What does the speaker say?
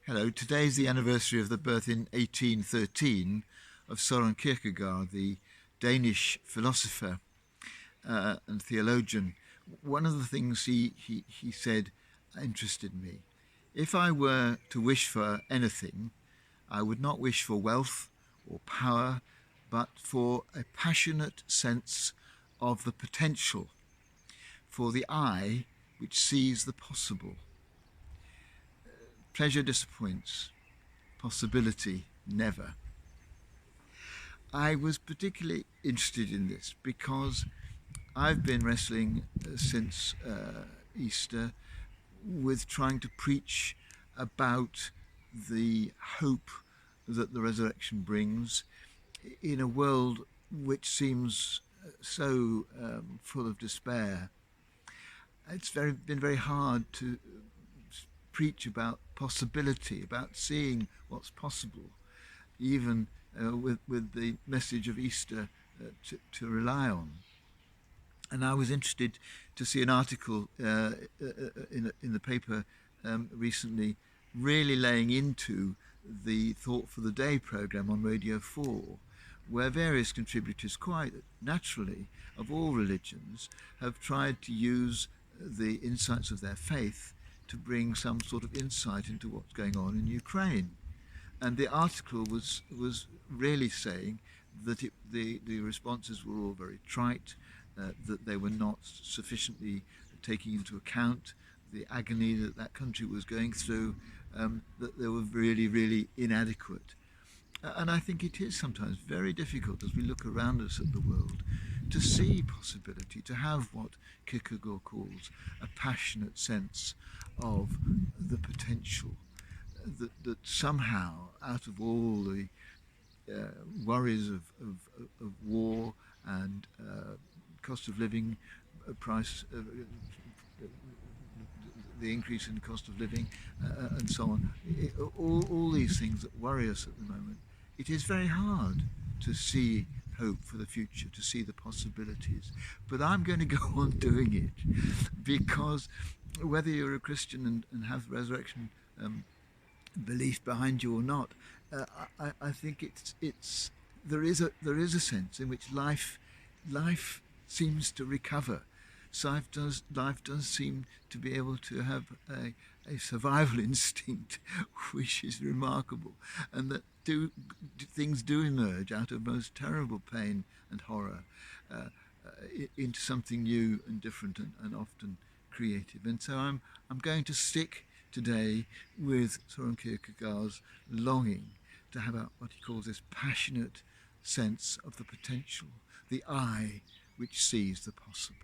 Hello, today is the anniversary of the birth in 1813 of Søren Kierkegaard, the Danish philosopher and theologian. One of the things he said interested me. If I were to wish for anything, I would not wish for wealth or power, but for a passionate sense of the potential, for the eye which sees the possible. Pleasure disappoints, possibility never. I was particularly interested in this because I've been wrestling since Easter with trying to preach about the hope that the resurrection brings in a world which seems so full of despair. It's been very hard to preach about possibility, about seeing what's possible, even with the message of Easter to rely on. And I was interested to see an article in the paper recently, really laying into the Thought for the Day program on Radio 4, where various contributors, quite naturally, of all religions, have tried to use the insights of their faith to bring some sort of insight into what's going on in Ukraine. And the article was really saying that the responses were all very trite, that they were not sufficiently taking into account the agony that country was going through, that they were really, really inadequate. And I think it is sometimes very difficult as we look around us at the world to see possibility, to have what Kierkegaard calls a passionate sense of the potential. That somehow, out of all the worries of war and cost of living, price, the increase in the cost of living, and so on, all these things that worry us at the moment, it is very hard to see hope for the future, to see the possibilities. But I'm going to go on doing it because whether you're a Christian and have resurrection belief behind you or not, I think there is a sense in which life seems to recover. So life does seem to be able to have a survival instinct, which is remarkable, and that things do emerge out of most terrible pain and horror into something new and different and often creative. And so I'm going to stick today with Søren Kierkegaard's longing to have what he calls this passionate sense of the potential, the eye which sees the possible.